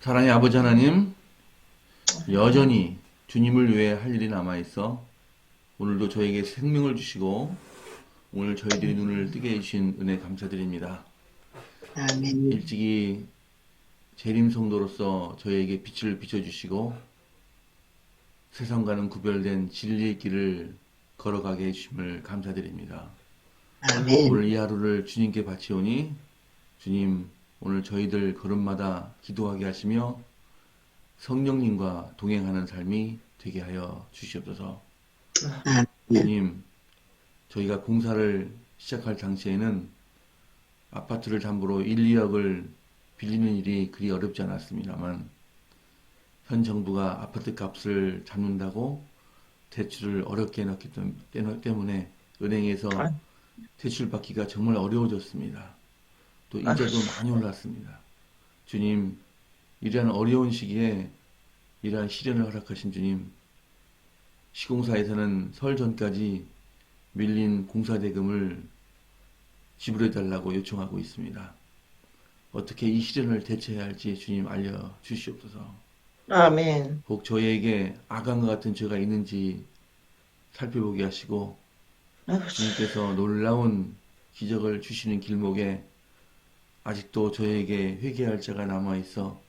사랑의 아버지 하나님, 여전히 주님을 위해 할 일이 남아있어 오늘도 저에게 생명을 주시고 오늘 저희들이 눈을 뜨게 해주신 은혜 감사드립니다. 아멘. 일찍이 재림 성도로서 저희에게 빛을 비춰주시고 세상과는 구별된 진리의 길을 걸어가게 해주심을 감사드립니다. 아멘. 오늘 이 하루를 주님께 바치오니 주님 오늘 저희들 걸음마다 기도하게 하시며 성령님과 동행하는 삶이 되게 하여 주시옵소서. 아멘. 주님, 저희가 공사를 시작할 당시에는 아파트를 담보로 1, 2억을 빌리는 일이 그리 어렵지 않았습니다만 현 정부가 아파트 값을 잡는다고 대출을 어렵게 해놨기 때문에 은행에서 대출 받기가 정말 어려워졌습니다. 또 이자도 많이 올랐습니다. 주님, 이러한 어려운 시기에 이러한 시련을 허락하신 주님, 시공사에서는 설 전까지 밀린 공사대금을 지불해달라고 요청하고 있습니다. 어떻게 이 시련을 대처해야 할지 주님 알려주시옵소서. 아멘. 혹 저희에게 악한과 같은 죄가 있는지 살펴보게 하시고 주님께서 놀라운 기적을 주시는 길목에 아직도 저에게 회개할 자가 남아있어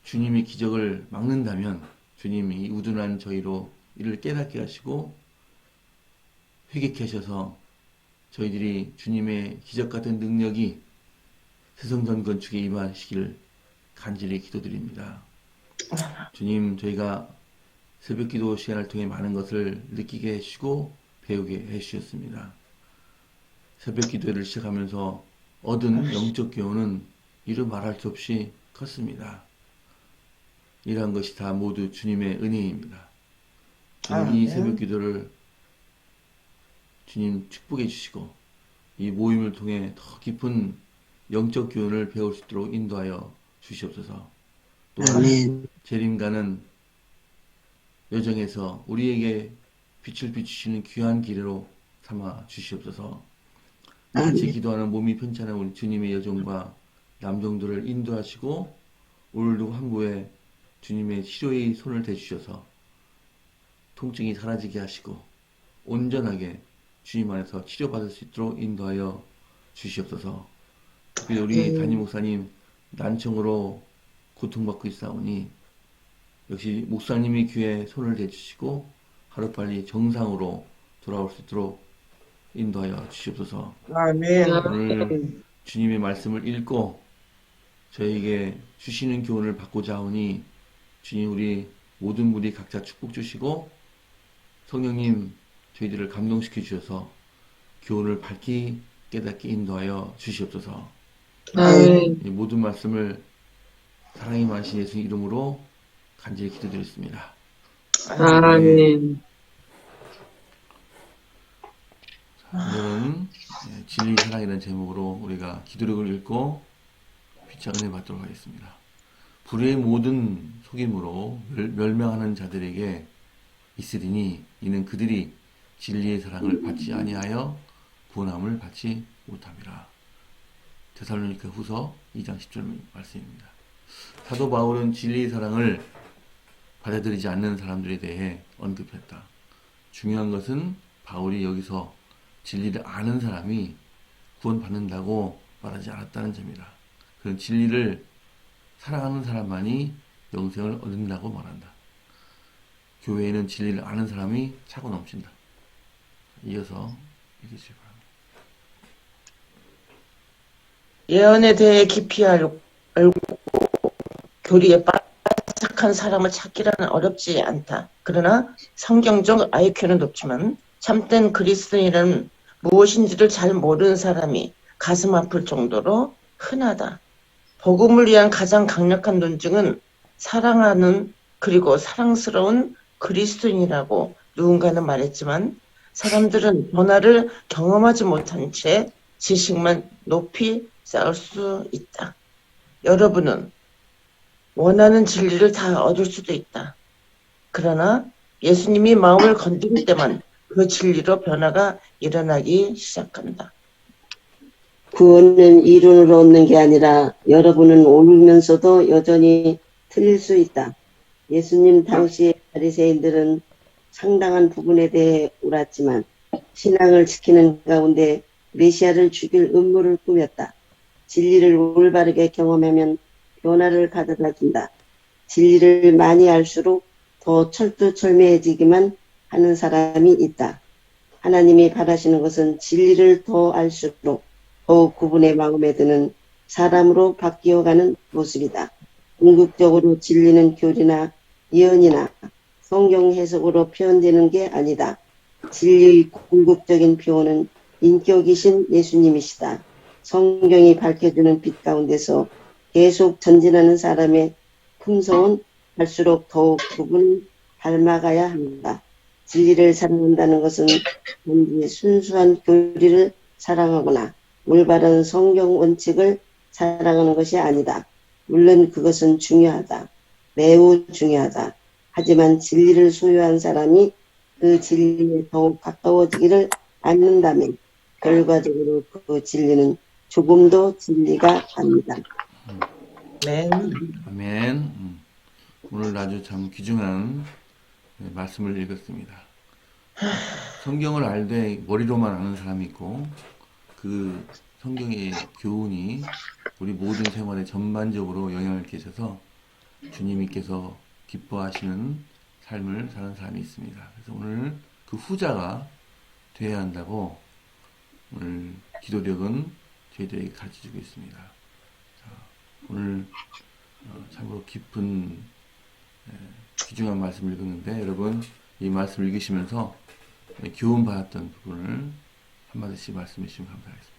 주님이 기적을 막는다면 주님이 우둔한 저희로 이를 깨닫게 하시고 회개케 하셔서 저희들이 주님의 기적 같은 능력이 세성전 건축에 임하시기를 간절히 기도드립니다. 주님, 저희가 새벽 기도 시간을 통해 많은 것을 느끼게 해주시고 배우게 해주셨습니다. 새벽 기도를 시작하면서 얻은 영적 교훈은 이루 말할 수 없이 컸습니다. 이러한 것이 다 모두 주님의 은혜입니다. 주님 이 새벽 기도를 주님 축복해 주시고 이 모임을 통해 더 깊은 영적 교훈을 배울 수 있도록 인도하여 주시옵소서. 또한 재림가는 여정에서 우리에게 빛을 비추시는 귀한 길로 삼아 주시옵소서. 같이 기도하는 몸이 편찮은 우리 주님의 여정과 남정들을 인도하시고 오늘도 항구에 주님의 치료의 손을 대주셔서 통증이 사라지게 하시고 온전하게 주님 안에서 치료받을 수 있도록 인도하여 주시옵소서. 특별히 우리 담임 목사님 난청으로 고통받고 있사오니 역시 목사님이 귀에 손을 대주시고 하루빨리 정상으로 돌아올 수 있도록 인도하여 주시옵소서. 아멘. 오늘 주님의 말씀을 읽고 저에게 주시는 교훈을 받고자 하오니 주님 우리 모든 분이 각자 축복 주시고 성령님 저희들을 감동시켜 주셔서 교훈을 밝히 깨닫게 인도하여 주시옵소서. 이 모든 말씀을 사랑이 많으신 예수 이름으로 간절히 기도드렸습니다. 아멘. 오늘은 진리 사랑이라는 제목으로 우리가 기도력을 읽고 빛의 은혜 받도록 하겠습니다. 불의의 모든 속임으로 멸망하는 자들에게 있으리니 이는 그들이 진리의 사랑을 받지 아니하여 구원함을 받지 못함이라. 데살로니가 후서 2장 10절 말씀입니다. 사도 바울은 진리의 사랑을 받아들이지 않는 사람들에 대해 언급했다. 중요한 것은 바울이 여기서 진리를 아는 사람이 구원받는다고 말하지 않았다는 점이다. 그런 진리를 사랑하는 사람만이 영생을 얻는다고 말한다. 교회에는 진리를 아는 사람이 차고 넘친다. 이어서 읽으시기 바랍니다. 예언에 대해 깊이 알고 교리에 빠삭한 사람을 찾기라는 어렵지 않다. 그러나 성경적 IQ는 높지만 참된 그리스도인이란 무엇인지를 잘 모르는 사람이 가슴 아플 정도로 흔하다. 복음을 위한 가장 강력한 논증은 사랑하는 그리고 사랑스러운 그리스도인이라고 누군가는 말했지만 사람들은 변화를 경험하지 못한 채 지식만 높이 쌓을 수 있다. 여러분은 원하는 진리를 다 얻을 수도 있다. 그러나 예수님이 마음을 건드릴 때만 그 진리로 변화가 일어나기 시작한다. 구원은 이론으로 얻는 게 아니라 여러분은 옳으면서도 여전히 틀릴 수 있다. 예수님 당시의 바리새인들은 상당한 부분에 대해 옳았지만 신앙을 지키는 가운데 메시아를 죽일 음모를 꾸몄다. 진리를 올바르게 경험하면 변화를 가져다 준다. 진리를 많이 알수록 더 철두철미해지기만 하는 사람이 있다. 하나님이 바라시는 것은 진리를 더 알수록 더욱 그분의 마음에 드는 사람으로 바뀌어가는 모습이다. 궁극적으로 진리는 교리나 예언이나 성경 해석으로 표현되는 게 아니다. 진리의 궁극적인 표현은 인격이신 예수님이시다. 성경이 밝혀주는 빛 가운데서 계속 전진하는 사람의 품성은 갈수록 더욱 그분을 닮아가야 한다. 진리를 사랑한다는 것은 단지 순수한 교리를 사랑하거나 올바른 성경 원칙을 사랑하는 것이 아니다. 물론 그것은 중요하다. 매우 중요하다. 하지만 진리를 소유한 사람이 그 진리에 더욱 가까워지기를 않는다면 결과적으로 그 진리는 조금도 진리가 아니다. 네. 아멘. 오늘 아주 참 귀중한 말씀을 읽었습니다. 성경을 알되 머리로만 아는 사람이 있고 그 성경의 교훈이 우리 모든 생활에 전반적으로 영향을 끼쳐서 주님께서 기뻐하시는 삶을 사는 사람이 있습니다. 그래서 오늘 그 후자가 되어야 한다고 오늘 기도력은 저희들에게 가르쳐주고 있습니다. 자, 오늘 참으로 깊은 귀중한 말씀을 읽었는데 여러분 이 말씀을 읽으시면서 교훈 받았던 부분을 한마디씩 말씀해 주시면 감사하겠습니다.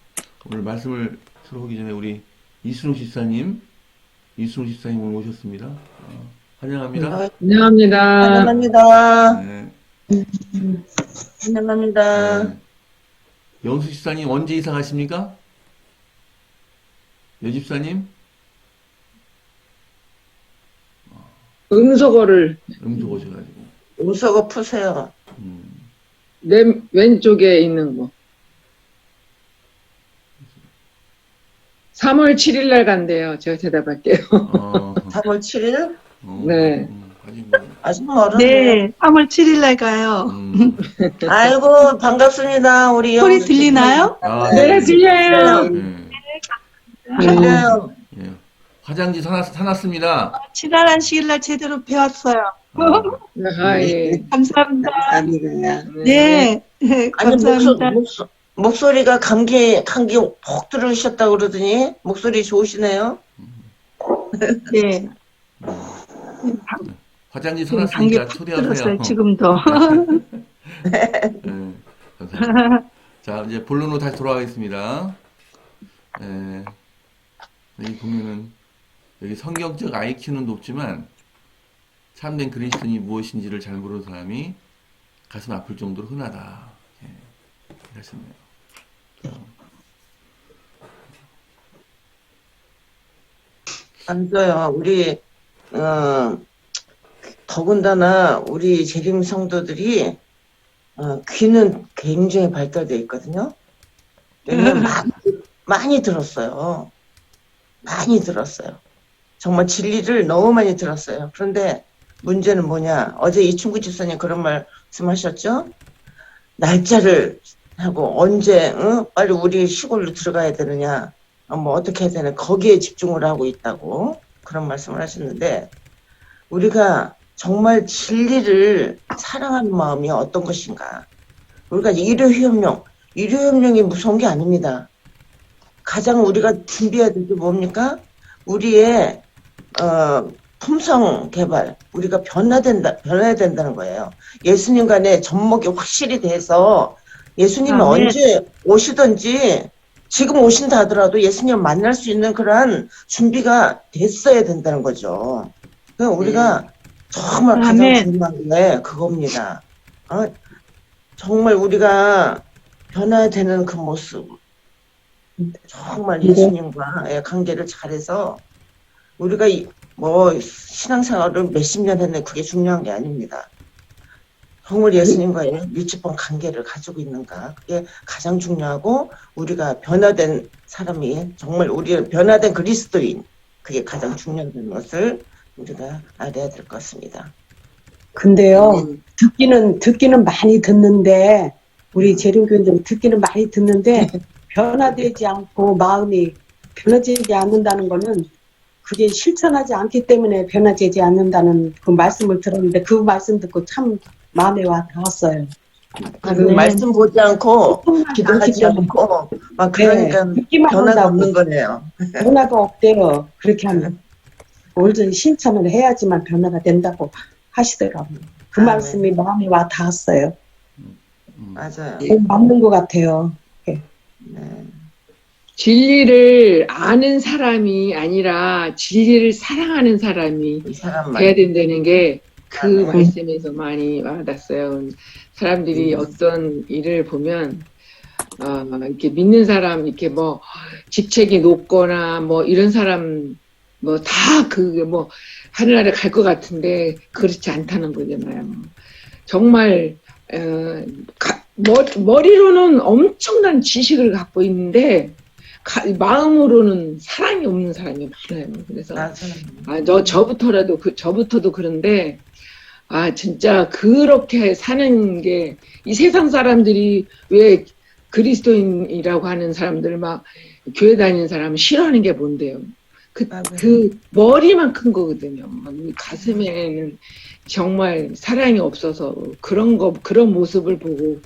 오늘 말씀을 들어오기 전에 우리 이순옥 집사님 오늘 오셨습니다. 환영합니다. 안녕합니다. 환영합니다. 네. 환영합니다. 네. 영수 집사님 언제 이사 가십니까? 여 집사님? 음소거를 음소 오셔가지고. 음소거 푸세요. 내 왼쪽에 있는 거. 3월 7일 날 간대요. 제가 대답할게요. 3월 7일? 네. 아직 뭐, 아직 멀었네. 네, 3월 7일 날 가요. 아이고, 반갑습니다. 우리 소리 영수 들리나요? 네, 들려요. 네. 들려요. 예. 화장지 사놨습니다. 지난한 시일 날 제대로 배웠어요. 아, 예. 감사합니다. 감사합니다. 네, 아니, 감사합니다. 목소리가 감기 폭 들으셨다고 그러더니, 목소리 좋으시네요. 네, 화장지 지금 감기 사놨으니까 푹 초대하세요. 들었어요, 지금도. 네, 감사합니다. 자, 이제 본론으로 다시 돌아가겠습니다. 여기 보면은, 여기 성경적 IQ는 높지만, 참된 그리스도인이 무엇인지를 잘 모르는 사람이 가슴 아플 정도로 흔하다. 예, 이러셨네요. 안 돼요. 우리, 더군다나 우리 재림 성도들이, 귀는 굉장히 발달되어 있거든요. 왜냐면 많이 들었어요. 많이 들었어요. 정말 진리를 너무 많이 들었어요. 그런데 문제는 뭐냐. 어제 이충구 집사님 그런 말씀하셨죠? 날짜를 하고 언제 빨리 우리 시골로 들어가야 되느냐. 뭐 어떻게 해야 되나. 거기에 집중을 하고 있다고 그런 말씀을 하셨는데 우리가 정말 진리를 사랑하는 마음이 어떤 것인가. 우리가 일요협령이 무서운 게 아닙니다. 가장 우리가 준비해야 될 게 뭡니까? 우리의 품성 개발, 우리가 변해야 된다는 거예요. 예수님 간의 접목이 확실히 돼서 예수님은 아멘. 언제 오시든지 지금 오신다 하더라도 예수님을 만날 수 있는 그러한 준비가 됐어야 된다는 거죠. 그러니까 우리가 정말 가장 아멘. 중요한 게 그겁니다. 정말 우리가 변화야 되는 그 모습, 정말 예수님과의 관계를 잘해서 우리가 뭐 신앙생활을 몇십 년 했네 그게 중요한 게 아닙니다. 정말 예수님과의 밀접한 관계를 가지고 있는가. 그게 가장 중요하고 우리가 변화된 사람이 정말 우리 변화된 그리스도인 그게 가장 중요한 것을 우리가 알아야 될 것 같습니다. 근데요, 듣기는 많이 듣는데, 우리 재림교인들 듣기는 많이 듣는데, 변화되지 않고 마음이 변화되지 않는다는 거는 그게 실천하지 않기 때문에 변화되지 않는다는 그 말씀을 들었는데, 그 말씀 듣고 참 마음에 와 닿았어요. 그 말씀 보지 않고 조금만 기도하지 알기 때문에. 않고 막 그러니까 네, 듣기만 변화가 한다고. 없는 거네요. 변화가 없대요. 그렇게 하면. 온전히 실천을 해야지만 변화가 된다고 하시더라고요. 그 아, 말씀이 마음에 와 닿았어요. 맞아요. 맞는 것 같아요. 네. 진리를 아는 사람이 아니라 진리를 사랑하는 사람이 이 사람만 돼야 된다는 게 그 네. 말씀에서 많이 와닿았어요. 사람들이 어떤 일을 보면 이렇게 믿는 사람 이렇게 뭐 직책이 높거나 뭐 이런 사람 뭐 다 그 뭐 하늘나라 갈 것 같은데 그렇지 않다는 거잖아요. 정말 머리로는 엄청난 지식을 갖고 있는데 마음으로는 사랑이 없는 사람이 많아요. 그래서 맞아요. 저부터도 그런데 진짜 그렇게 사는 게 이 세상 사람들이 왜 그리스도인이라고 하는 사람들 막 교회 다니는 사람 싫어하는 게 뭔데요? 그 머리만 큰 거거든요. 가슴에는 정말 사랑이 없어서 그런 모습을 보고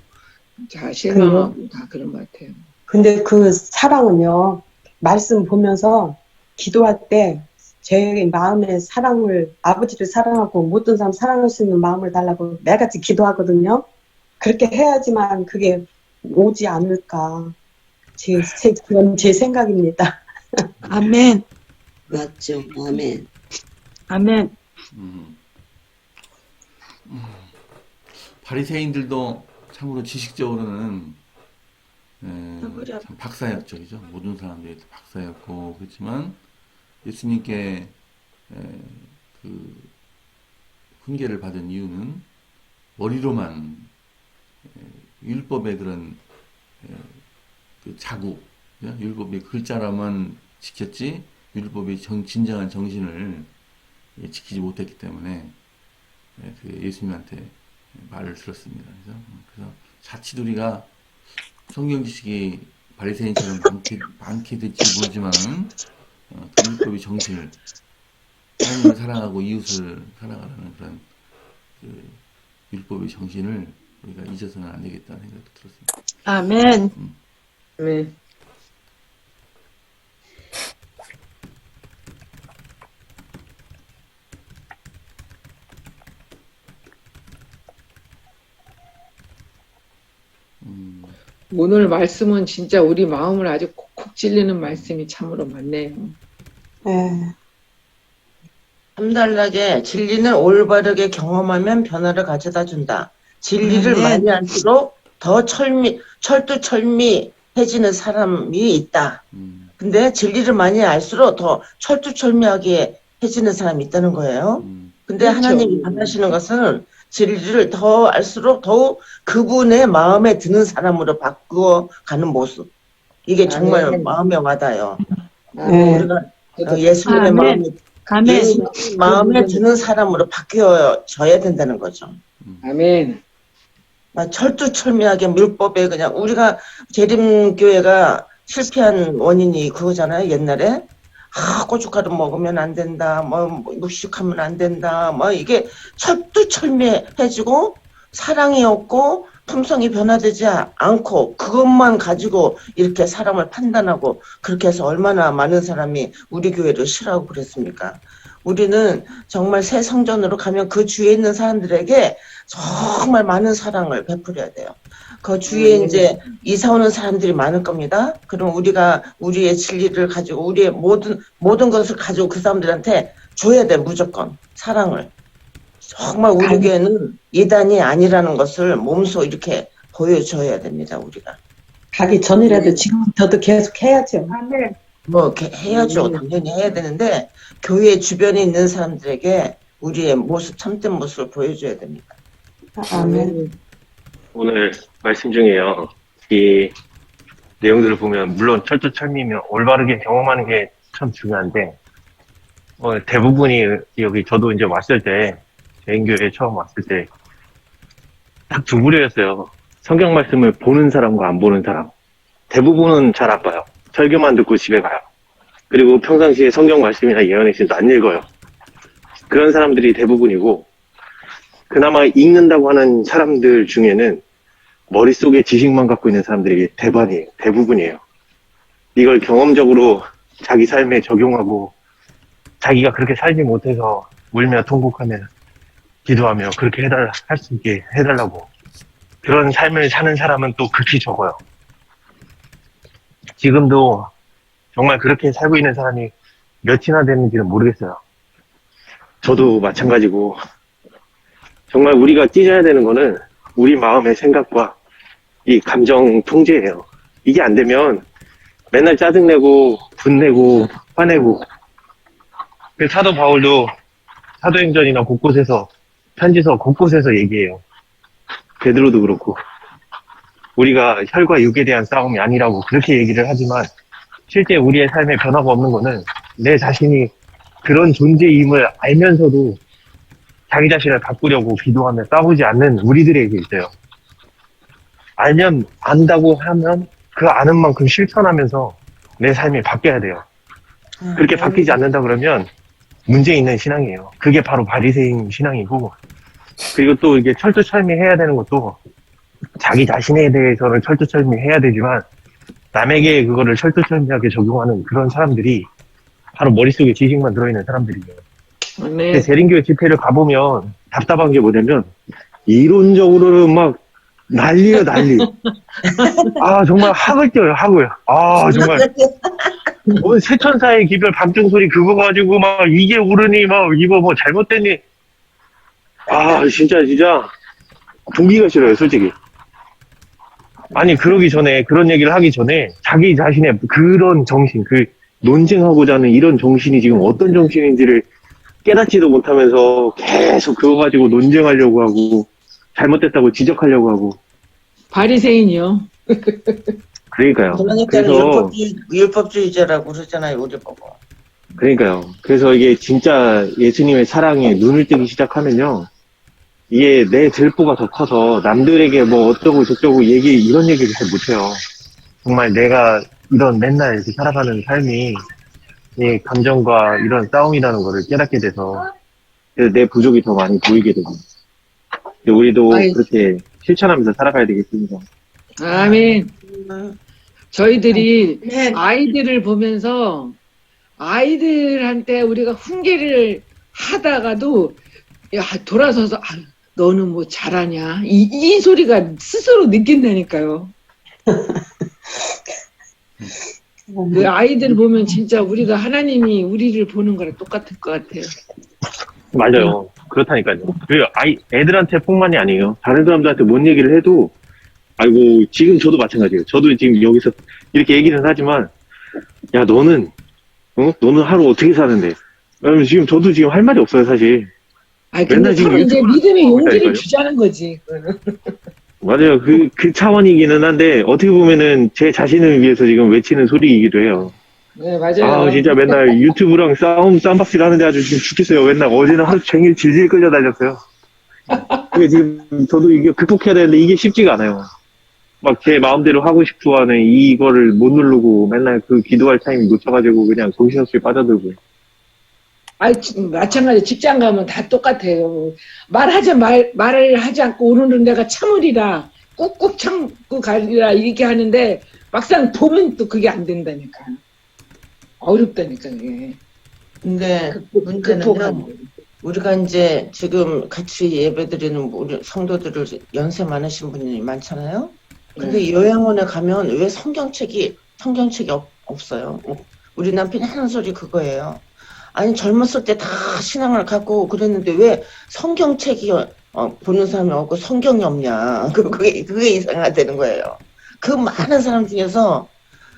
실망하고 다 그런 것 같아요. 근데 그 사랑은요, 말씀 보면서 기도할 때 제 마음에 사랑을, 아버지를 사랑하고 모든 사람 사랑할 수 있는 마음을 달라고 매같이 기도하거든요. 그렇게 해야지만 그게 오지 않을까. 그건 제 생각입니다. 아멘. 맞죠. 아멘. 아멘. 바리새인들도 참으로 지식적으로는 참 박사였죠, 그죠? 모든 사람들이 다 박사였고 그렇지만 예수님께 그 훈계를 받은 이유는 머리로만 율법의 그런 그 자국, 율법의 글자라만 지켰지 율법의 진정한 정신을 지키지 못했기 때문에 그 예수님한테 말을 들었습니다. 그래서 자칫 우리가 성경 지식이 바리새인처럼 많게 될지 모르지만 그 율법의 정신을 하나님을 사랑하고 이웃을 사랑하라는 그런 그 율법의 정신을 우리가 잊어서는 안 되겠다는 생각도 들었습니다. 아멘. 네. 오늘 말씀은 진짜 우리 마음을 아주 콕콕 찔리는 말씀이 참으로 많네요. 네. 참달라게 진리는 올바르게 경험하면 변화를 가져다 준다. 진리를 많이 알수록 더 철두철미해지는 사람이 있다. 근데 진리를 많이 알수록 더 철두철미하게 해지는 사람이 있다는 거예요. 근데 그렇죠. 하나님이 바라시는 것은 진리를 더 알수록 더욱 그분의 마음에 드는 사람으로 바꾸어 가는 모습. 이게 정말 아멘. 마음에 와닿아요. 네. 우리가 예수님의 아멘. 마음에, 아멘. 예수님 마음에 드는 사람으로 바뀌어져야 된다는 거죠. 아멘. 막 철두철미하게 율법에 그냥 우리가 재림교회가 실패한 원인이 그거잖아요. 옛날에 고춧가루 먹으면 안 된다, 뭐 육식하면 안 된다, 뭐 이게 철두철미해지고 사랑이 없고 품성이 변화되지 않고 그것만 가지고 이렇게 사람을 판단하고 그렇게 해서 얼마나 많은 사람이 우리 교회를 싫어하고 그랬습니까? 우리는 정말 새 성전으로 가면 그 주위에 있는 사람들에게 정말 많은 사랑을 베풀어야 돼요. 그 주위에 이제 이사 오는 사람들이 많을 겁니다. 그럼 우리가 우리의 진리를 가지고 우리의 모든 것을 가지고 그 사람들한테 줘야 돼. 무조건 사랑을. 정말 우리 교회는 이단이 아니라는 것을 몸소 이렇게 보여줘야 됩니다. 우리가. 가기 전이라도 지금부터도 계속 해야죠. 아멘. 뭐 이렇게 해야죠. 당연히 해야 되는데 교회 주변에 있는 사람들에게 우리의 모습, 참된 모습을 보여줘야 됩니다. 아멘. 오늘 말씀 중에요. 이 내용들을 보면 물론 철두철미면 올바르게 경험하는 게 참 중요한데 대부분이 여기 저도 이제 왔을 때 개인교회에 처음 왔을 때 딱 두 부류였어요. 성경 말씀을 보는 사람과 안 보는 사람. 대부분은 잘 안 봐요. 설교만 듣고 집에 가요. 그리고 평상시에 성경 말씀이나 예언의 신도 안 읽어요. 그런 사람들이 대부분이고 그나마 읽는다고 하는 사람들 중에는 머릿속에 지식만 갖고 있는 사람들이 대부분이에요. 이걸 경험적으로 자기 삶에 적용하고 자기가 그렇게 살지 못해서 울며 통곡하며 기도하며 그렇게 할 수 있게 해달라고 그런 삶을 사는 사람은 또 극히 적어요. 지금도 정말 그렇게 살고 있는 사람이 몇이나 되는지는 모르겠어요. 저도 마찬가지고 정말 우리가 찢어야 되는 거는 우리 마음의 생각과 이 감정 통제예요. 이게 안 되면 맨날 짜증내고 분내고 화내고 그 사도 바울도 사도행전이나 곳곳에서 편지서 곳곳에서 얘기해요. 베드로도 그렇고 우리가 혈과 육에 대한 싸움이 아니라고 그렇게 얘기를 하지만 실제 우리의 삶에 변화가 없는 거는 내 자신이 그런 존재임을 알면서도 자기 자신을 바꾸려고 기도하며 싸우지 않는 우리들에게 있어요. 알면 안다고 하면 그 아는 만큼 실천하면서 내 삶이 바뀌어야 돼요. 그렇게 바뀌지 않는다 그러면 문제 있는 신앙이에요. 그게 바로 바리새인 신앙이고 그리고 또 이게 철두철미 해야 되는 것도 자기 자신에 대해서는 철두철미 해야 되지만 남에게 그거를 철두철미하게 적용하는 그런 사람들이 바로 머릿속에 지식만 들어있는 사람들이에요. 근데 재림교회 집회를 가보면 답답한 게 뭐냐면 이론적으로는 막 난리예요, 난리. 아, 정말 학을 떼요, 학을. 아, 정말. 뭐 세천사의 기별 밤중 소리 그거 가지고 막 이게 옳으니 막 이거 뭐 잘못됐니. 아, 진짜 보기가 싫어요, 솔직히. 아니, 그런 얘기를 하기 전에 자기 자신의 그런 정신, 논증하고자 하는 이런 정신이 지금 어떤 정신인지를 깨닫지도 못하면서 계속 그거 가지고 논쟁하려고 하고 잘못됐다고 지적하려고 하고. 바리새인이요. 그러니까요. 그러니까 율법주의자라고 그러잖아요, 우리 보고. 그러니까요. 그래서 이게 진짜 예수님의 사랑에 눈을 뜨기 시작하면요. 이게 내 들보가 더 커서 남들에게 뭐 어쩌고 저쩌고 이런 얘기를 잘 못해요. 정말 내가 이런 맨날 이렇게 살아가는 삶이 이 감정과 이런 싸움이라는 거를 깨닫게 돼서 그래서 내 부족이 더 많이 보이게 되고 우리도 그렇게 실천하면서 살아가야 되겠습니다. 아멘. 저희들이 네. 아이들을 보면서 아이들한테 우리가 훈계를 하다가도 야 돌아서서 너는 뭐 잘하냐 이 소리가 스스로 느낀다니까요. 그 아이들 보면 진짜 우리가 하나님이 우리를 보는 거랑 똑같을 것 같아요. 맞아요. 그렇다니까요. 애들한테 뿐만이 아니에요. 다른 사람들한테 뭔 얘기를 해도 아이고 지금 저도 마찬가지예요. 저도 지금 여기서 이렇게 얘기는 하지만 야 너는 하루 어떻게 사는데? 왜냐면 저도 지금 할 말이 없어요 사실. 근데 서로 이제 믿음의 용기를 주자는 거지. 맞아요. 그 차원이기는 한데 어떻게 보면은 제 자신을 위해서 지금 외치는 소리이기도 해요. 네 맞아요. 진짜 맨날 유튜브랑 쌈박질 하는데 아주 지금 죽겠어요. 맨날 어제는 하루 종일 질질 끌려 다녔어요. 근데 지금 저도 이게 극복해야 되는데 이게 쉽지가 않아요. 막 제 마음대로 하고 싶어 하는 이거를 못 누르고 맨날 그 기도할 타임 놓쳐가지고 그냥 정신없이 빠져들고. 마찬가지 직장 가면 다 똑같아요. 말을 하지 않고 오늘은 내가 참으리라 꾹꾹 참고 가리라 이렇게 하는데 막상 보면 또 그게 안 된다니까. 어렵다니까 이게. 근데 문제는 우리가 이제 지금 같이 예배드리는 우리 성도들을 연세 많으신 분이 많잖아요. 근데 요양원에 가면 왜 성경책이 없어요. 우리 남편이 하는 소리 그거예요. 아니 젊었을 때 다 신앙을 갖고 그랬는데 왜 성경책이 보는 사람이 없고 성경이 없냐. 그게 이상하다는 거예요. 그 많은 사람 중에서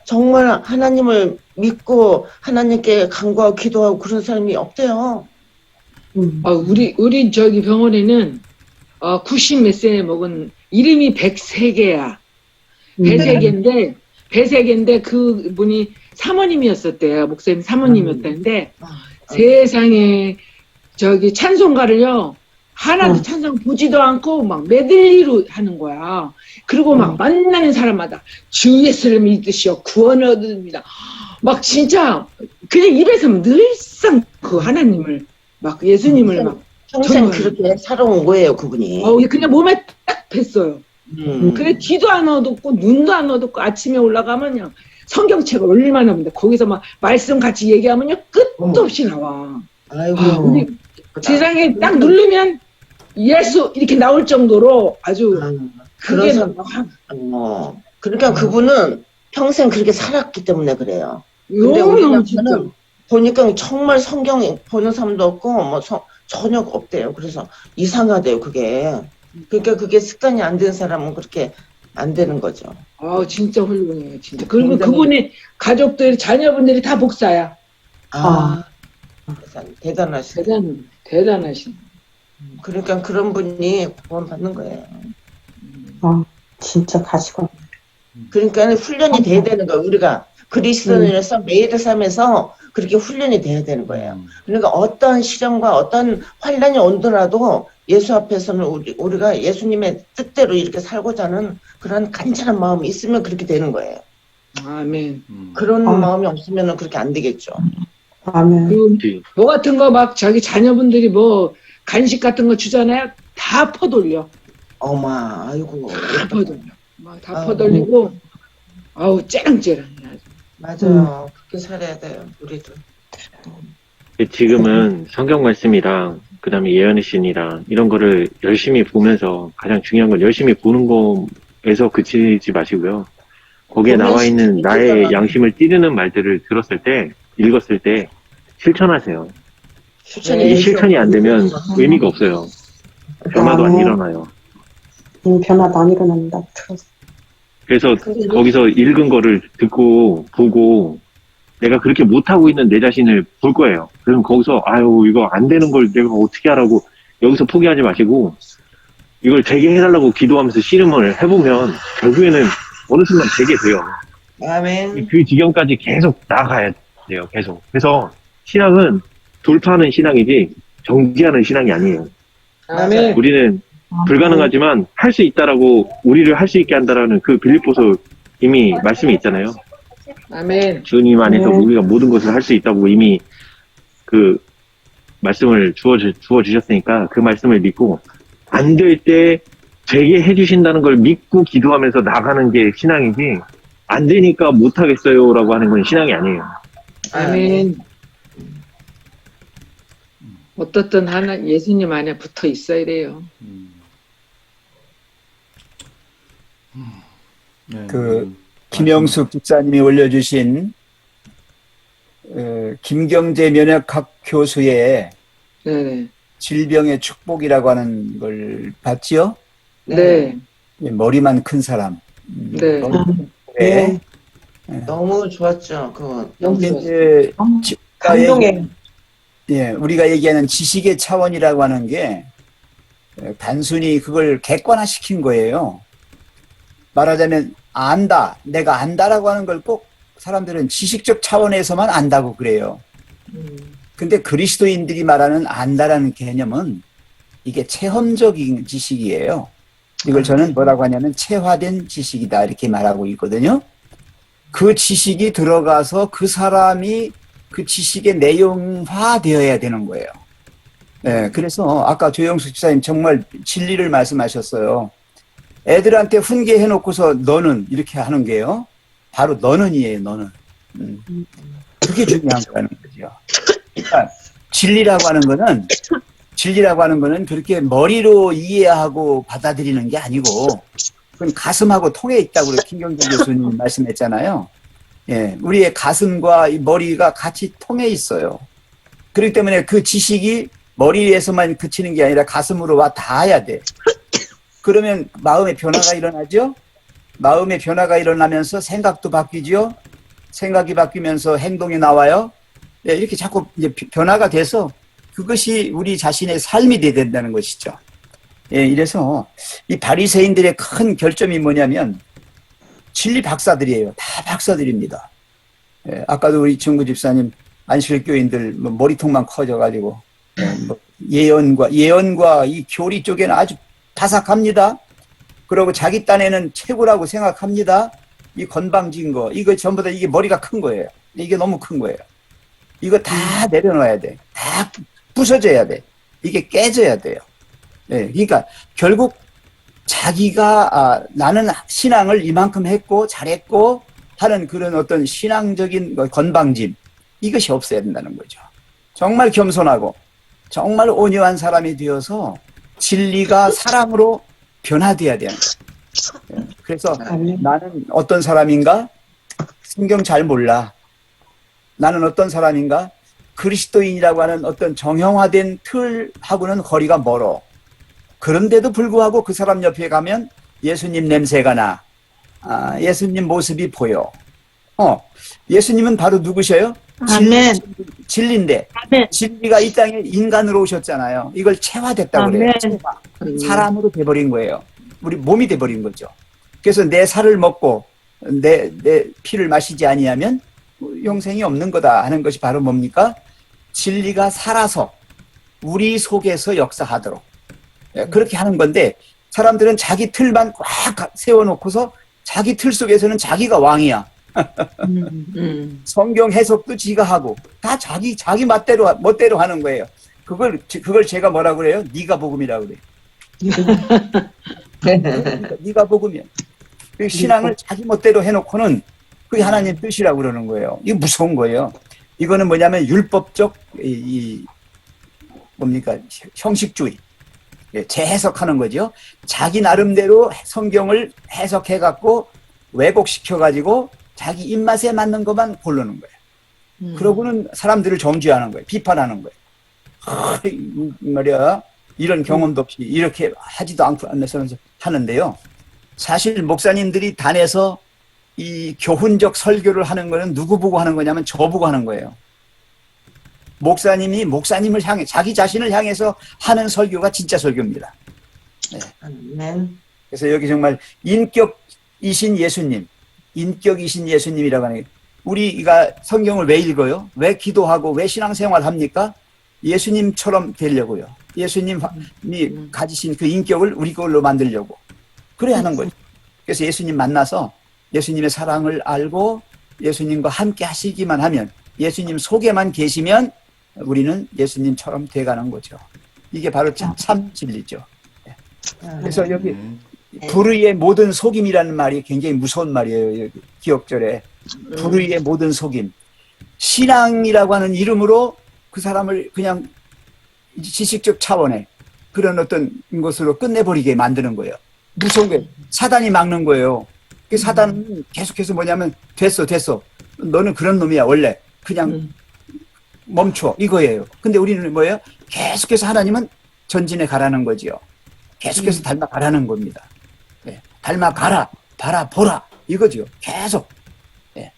정말 하나님을 믿고 하나님께 간구하고 기도하고 그런 사람이 없대요. 우리 저기 병원에는 90 몇 세 먹은 이름이 백세계야. 배세계인데 그분이 사모님이었었대요. 목사님 사모님이었다는데 세상에 저기 찬송가를요 하나도 찬송 보지도 않고 막 메들리로 하는 거야. 그리고 막 만나는 사람마다 주 예수를 믿으시오 구원을 얻습니다. 막 진짜 그냥 입에서 늘상 그 하나님을 막 예수님을 막 평생 정말. 그렇게 살아온 거예요, 그분이. 그냥 몸에 딱 뱄어요. 그래 귀도 안 얻었고 눈도 안 얻었고 아침에 올라가면요 성경책을 얼마나 봅니다. 거기서 막 말씀 같이 얘기하면요 끝도 없이 나와. 아이고. 우리 세상에 딱 누르면 예수 이렇게 나올 정도로 아주 그게 그래서 그러니까 그분은 평생 그렇게 살았기 때문에 그래요. 근데 너무 진짜 우리나라는 보니까 정말 성경 보는 사람도 없고 뭐 전혀 없대요. 그래서 이상하대요, 그게. 그러니까 그게 습관이 안 된 사람은 그렇게 안 되는 거죠. 진짜 훌륭해요 진짜. 그리고 굉장히- 그분의 가족들 자녀분들이 다 복사야. 대단하시네. 대단하신. 그러니까 그런 분이 구원 받는 거예요. 진짜 가시고. 그러니까 훈련이 돼야 되는 거예요. 우리가 그리스도인으로서 매일 삶에서 그렇게 훈련이 돼야 되는 거예요. 그러니까 어떤 시련과 어떤 환란이 오더라도 예수 앞에서는 우리가 예수님의 뜻대로 이렇게 살고자 하는 그런 간절한 마음이 있으면 그렇게 되는 거예요. 아멘. 그런 마음이 없으면 그렇게 안 되겠죠. 아멘. 그리고 뭐 같은 거 막 자기 자녀분들이 뭐 간식 같은 거 주잖아요. 다 퍼돌려. 아이고. 다 퍼돌려. 막 다 퍼돌리고 째랑째랑해 아주. 맞아요. 그렇게 살아야 돼요, 우리도. 지금은 성경 말씀이랑 그다음에 예언의 신이랑 이런 거를 열심히 보면서 가장 중요한 건 열심히 보는 거에서 그치지 마시고요. 거기에 나와 있는 나의 양심을 찌르는 말들을 들었을 때, 읽었을 때 실천하세요. 이 실천이 안 되면 의미가 없어요. 변화도 안 일어나요. 변화도 안 일어난다. 그래서 거기서 읽은 거를 듣고 보고 내가 그렇게 못하고 있는 내 자신을 볼 거예요. 그럼 거기서 이거 안 되는 걸 내가 어떻게 하라고 여기서 포기하지 마시고 이걸 되게 해달라고 기도하면서 씨름을 해보면 결국에는 어느 순간 되게 돼요. 아멘. 그 지경까지 계속 나아가야 돼요. 계속. 그래서 신앙은 돌파하는 신앙이지 정지하는 신앙이 아니에요. 아멘. 우리는 불가능하지만 할 수 있다라고 우리를 할 수 있게 한다라는 그 빌립보서 이미 말씀이 있잖아요. 아멘. 주님 안에서 우리가 모든 것을 할 수 있다고 이미 그 말씀을 주어 주셨으니까 그 말씀을 믿고 안 될 때 되게 해주신다는 걸 믿고 기도하면서 나가는 게 신앙이지 안 되니까 못하겠어요라고 하는 건 신앙이 아니에요. 아멘. 어떻든 하나 예수님 안에 붙어 있어야 돼요. 네. 김영숙 집사님이 올려주신 김경재 면역학 교수의 네. 질병의 축복이라고 하는 걸 봤지요? 네. 머리만 큰 사람. 네. 네. 너무 좋았죠, 그거. 너무 이제 감동해. 우리가 얘기하는 지식의 차원이라고 하는 게 단순히 그걸 객관화시킨 거예요. 말하자면 안다, 내가 안다라고 하는 걸 꼭 사람들은 지식적 차원에서만 안다고 그래요. 근데 그리스도인들이 말하는 안다라는 개념은 이게 체험적인 지식이에요. 이걸 저는 뭐라고 하냐면 체화된 지식이다 이렇게 말하고 있거든요. 그 지식이 들어가서 그 사람이 그 지식의 내용화 되어야 되는 거예요. 네, 그래서 아까 조영숙 집사님 정말 진리를 말씀하셨어요. 애들한테 훈계해놓고서 너는 이렇게 하는 게요. 바로 너는이에요, 너는. 그게 중요한 거라는 거죠. 그러니까 진리라고 하는 거는 그렇게 머리로 이해하고 받아들이는 게 아니고 그건 가슴하고 통해 있다고 김경재 교수님 말씀했잖아요. 예, 우리의 가슴과 이 머리가 같이 통해 있어요. 그렇기 때문에 그 지식이 머리에서만 그치는 게 아니라 가슴으로 와 닿아야 돼. 그러면 마음의 변화가 일어나죠? 마음의 변화가 일어나면서 생각도 바뀌죠? 생각이 바뀌면서 행동이 나와요? 네, 이렇게 자꾸 이제 변화가 돼서 그것이 우리 자신의 삶이 돼야 된다는 것이죠. 예, 이래서 이 바리새인들의 큰 결점이 뭐냐면 진리 박사들이에요. 다 박사들입니다. 예, 아까도 우리 정구 집사님 안식일 교인들 뭐 머리통만 커져가지고 뭐 예언과 이 교리 쪽에는 아주 바삭합니다. 그리고 자기 딴에는 최고라고 생각합니다. 이 건방진 거 이거 전부 다 이게 머리가 큰 거예요. 이게 너무 큰 거예요. 이거 다 내려놔야 돼. 다 부서져야 돼. 이게 깨져야 돼요. 예, 그러니까 결국 자기가 나는 신앙을 이만큼 했고 잘했고 하는 그런 어떤 신앙적인 건방짐 이것이 없어야 된다는 거죠. 정말 겸손하고 정말 온유한 사람이 되어서 진리가 사랑으로 변화돼야 되는 거예요. 예, 그래서 나는 어떤 사람인가? 성경 잘 몰라. 나는 어떤 사람인가? 그리스도인이라고 하는 어떤 정형화된 틀하고는 거리가 멀어. 그런데도 불구하고 그 사람 옆에 가면 예수님 냄새가 나. 예수님 모습이 보여. 예수님은 바로 누구셔요? 아멘. 진리인데 아멘. 진리가 이 땅에 인간으로 오셨잖아요. 이걸 체화됐다고 그래요. 아멘. 체화. 사람으로 돼버린 거예요. 우리 몸이 돼버린 거죠. 그래서 내 살을 먹고 내 피를 마시지 아니하면 영생이 없는 거다 하는 것이 바로 뭡니까? 진리가 살아서 우리 속에서 역사하도록 그렇게 하는 건데 사람들은 자기 틀만 꽉 세워놓고서 자기 틀 속에서는 자기가 왕이야. 성경 해석도 지가 하고 다 자기 멋대로 하는 거예요. 그걸 제가 뭐라 그래요? 네가 복음이라고 그래요. 그러니까 네가 복음이야. 그 신앙을 자기 멋대로 해놓고는 그게 하나님 뜻이라고 그러는 거예요. 이거 무서운 거예요. 이거는 뭐냐면 율법적 뭡니까 형식주의 재해석하는 거죠. 자기 나름대로 성경을 해석해갖고 왜곡시켜가지고 자기 입맛에 맞는 것만 고르는 거예요. 그러고는 사람들을 정죄하는 거예요. 비판하는 거예요. 말이야 이런 경험도 없이 이렇게 하지도 않고 안내서 하는데요. 사실 목사님들이 단에서 이 교훈적 설교를 하는 거는 누구 보고 하는 거냐면 저 보고 하는 거예요. 목사님이 목사님을 향해 자기 자신을 향해서 하는 설교가 진짜 설교입니다. 네. 아멘. 그래서 여기 정말 인격이신 예수님이라고 하는 게 우리가 성경을 왜 읽어요? 왜 기도하고 왜 신앙생활 합니까? 예수님처럼 되려고요. 예수님이 가지신 그 인격을 우리 걸로 만들려고 그래 하는 거죠. 그래서 예수님 만나서 예수님의 사랑을 알고 예수님과 함께 하시기만 하면 예수님 속에만 계시면 우리는 예수님처럼 돼가는 거죠. 이게 바로 참 진리죠. 그래서 여기 불의의 모든 속임이라는 말이 굉장히 무서운 말이에요. 여기 기억절에 불의의 모든 속임. 신앙이라고 하는 이름으로 그 사람을 그냥 지식적 차원의 그런 어떤 것으로 끝내버리게 만드는 거예요. 무서운 거예요. 사단이 막는 거예요. 그 사단은 계속해서 뭐냐면 됐어. 너는 그런 놈이야 원래. 그냥 멈춰 이거예요. 근데 우리는 뭐예요? 계속해서 하나님은 전진해 가라는 거지요. 계속해서 닮아가라는 겁니다. 네. 닮아가라, 보라 이거죠. 계속. 네.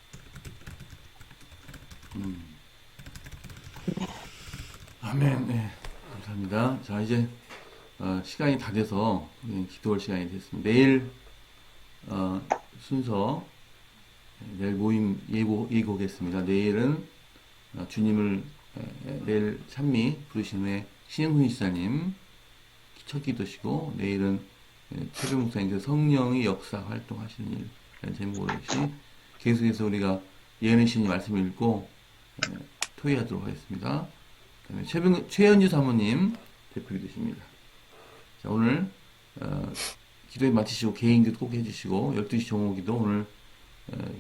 아멘. 네, 감사합니다. 자, 이제 시간이 다 돼서 기도할 시간이 됐습니다. 내일 순서 내일 모임 예고하겠습니다. 내일은 주님을 내일 찬미 부르신 후에 신영훈 지사님 첫 기도시고 내일은 최병 목사님께서 성령의 역사 활동하시는 일이라는 제목으로 계속해서 우리가 예언의 신이 말씀을 읽고 토의하도록 하겠습니다. 그다음에 최현주 사모님 대표 기도십니다. 자, 오늘 기도에 마치시고 개인 기도 꼭 해주시고 12시 종호 기도 오늘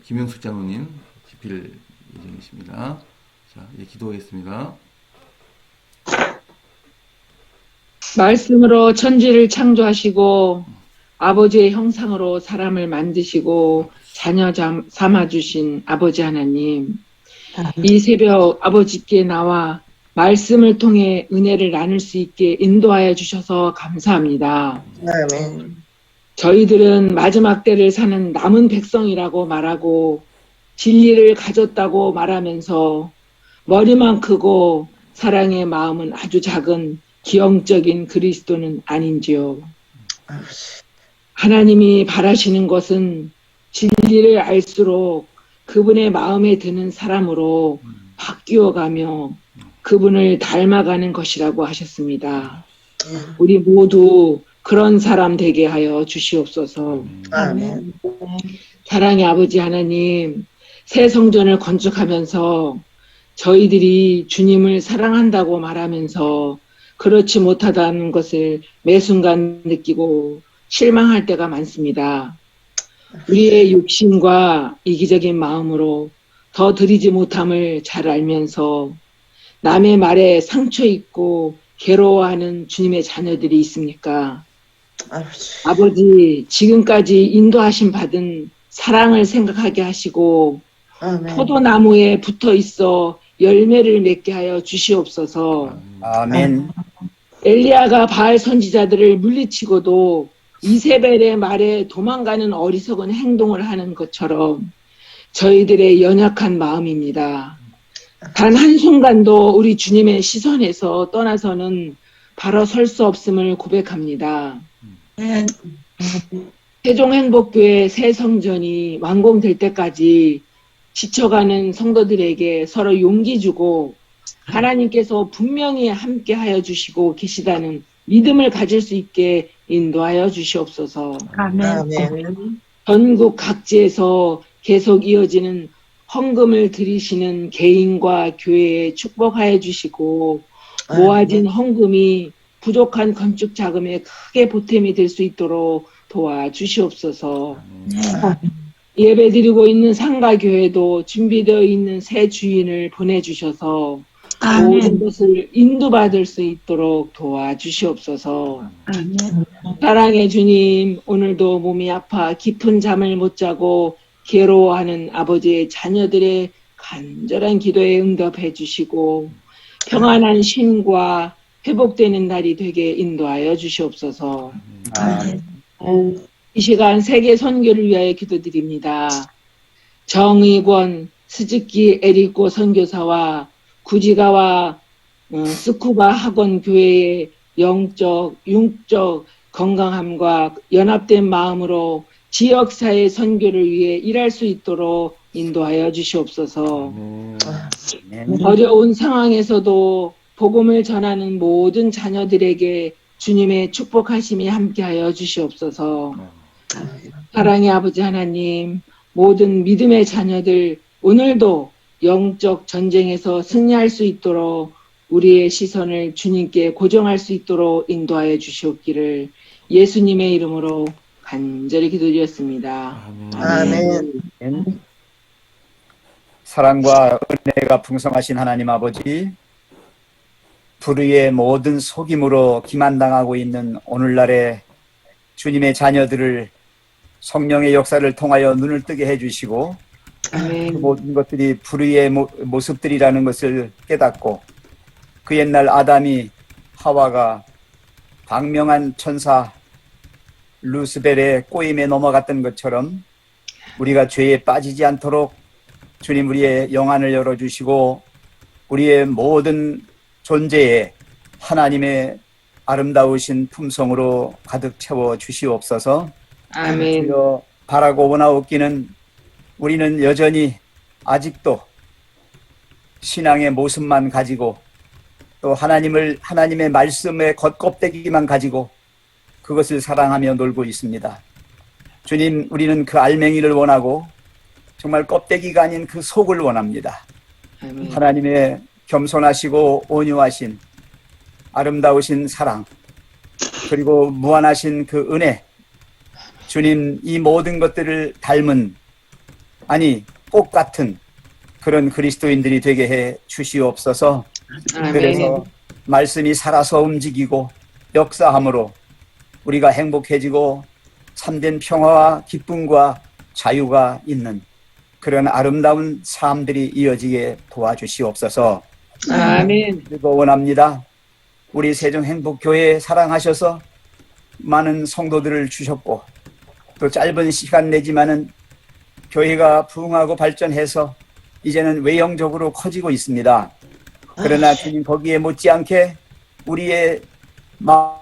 김영숙 장로님 집필 예정이십니다. 자, 이제 기도하겠습니다. 말씀으로 천지를 창조하시고 아버지의 형상으로 사람을 만드시고 자녀 삼아주신 아버지 하나님, 이 새벽 아버지께 나와 말씀을 통해 은혜를 나눌 수 있게 인도하여 주셔서 감사합니다. 아멘. 저희들은 마지막 때를 사는 남은 백성이라고 말하고 진리를 가졌다고 말하면서 머리만 크고 사랑의 마음은 아주 작은 기형적인 그리스도는 아닌지요. 아버지. 하나님이 바라시는 것은 진리를 알수록 그분의 마음에 드는 사람으로 바뀌어가며 그분을 닮아가는 것이라고 하셨습니다. 우리 모두 그런 사람 되게 하여 주시옵소서. 아멘. 사랑의 아버지 하나님, 새 성전을 건축하면서 저희들이 주님을 사랑한다고 말하면서 그렇지 못하다는 것을 매 순간 느끼고 실망할 때가 많습니다. 우리의 욕심과 이기적인 마음으로 더 드리지 못함을 잘 알면서 남의 말에 상처 입고 괴로워하는 주님의 자녀들이 있습니까? 아버지. 아버지, 지금까지 인도하심 받은 사랑을 생각하게 하시고 아멘. 포도나무에 붙어 있어 열매를 맺게 하여 주시옵소서. 아멘. 엘리야가 바알 선지자들을 물리치고도 이세벨의 말에 도망가는 어리석은 행동을 하는 것처럼 저희들의 연약한 마음입니다. 단 한순간도 우리 주님의 시선에서 떠나서는 바로 설 수 없음을 고백합니다. 아멘. 세종행복교회 새 성전이 완공될 때까지 지쳐가는 성도들에게 서로 용기 주고 하나님께서 분명히 함께 하여 주시고 계시다는 믿음을 가질 수 있게 인도하여 주시옵소서. 아멘. 아멘. 전국 각지에서 계속 이어지는 헌금을 드리시는 개인과 교회에 축복하여 주시고 모아진 헌금이 부족한 건축 자금에 크게 보탬이 될 수 있도록 도와주시옵소서. 예배드리고 있는 상가교회도 준비되어 있는 새 주인을 보내주셔서 모든 아멘. 것을 인도받을 수 있도록 도와주시옵소서. 아멘. 사랑의 주님, 오늘도 몸이 아파 깊은 잠을 못 자고 괴로워하는 아버지의 자녀들의 간절한 기도에 응답해 주시고 평안한 쉼과 회복되는 날이 되게 인도하여 주시옵소서. 아멘. 이 시간 세계 선교를 위하여 기도드립니다. 정의권, 스즈키 에리코 선교사와 구지가와 스쿠바 학원 교회의 영적, 융적 건강함과 연합된 마음으로 지역사회 선교를 위해 일할 수 있도록 인도하여 주시옵소서. 아멘. 어려운 상황에서도 복음을 전하는 모든 자녀들에게 주님의 축복하심이 함께하여 주시옵소서. 사랑의 아버지 하나님, 모든 믿음의 자녀들 오늘도 영적 전쟁에서 승리할 수 있도록 우리의 시선을 주님께 고정할 수 있도록 인도하여 주시옵기를 예수님의 이름으로 간절히 기도드렸습니다. 아멘. 사랑과 은혜가 풍성하신 하나님 아버지, 불의의 모든 속임으로 기만당하고 있는 오늘날의 주님의 자녀들을 성령의 역사를 통하여 눈을 뜨게 해주시고 그 아멘. 모든 것들이 불의의 모습들이라는 것을 깨닫고 그 옛날 아담이 하와가 광명한 천사 루스벨의 꼬임에 넘어갔던 것처럼 우리가 죄에 빠지지 않도록 주님 우리의 영안을 열어주시고 우리의 모든 존재에 하나님의 아름다우신 품성으로 가득 채워 주시옵소서. 아멘. 주여 바라고 원하옵기는 우리는 여전히 아직도 신앙의 모습만 가지고 또 하나님의 말씀의 겉껍데기만 가지고 그것을 사랑하며 놀고 있습니다. 주님, 우리는 그 알맹이를 원하고 정말 껍데기가 아닌 그 속을 원합니다. 아멘. 하나님의 겸손하시고 온유하신 아름다우신 사랑 그리고 무한하신 그 은혜, 주님 이 모든 것들을 닮은 아니 똑같은 그런 그리스도인들이 되게 해 주시옵소서. 아멘. 그래서 말씀이 살아서 움직이고 역사함으로 우리가 행복해지고 참된 평화와 기쁨과 자유가 있는 그런 아름다운 삶들이 이어지게 도와주시옵소서. 아멘. 그리고 원합니다. 우리 세종행복교회 사랑하셔서 많은 성도들을 주셨고 또 짧은 시간 내지만은 교회가 부흥하고 발전해서 이제는 외형적으로 커지고 있습니다. 그러나 주님 거기에 못지않게 우리의 마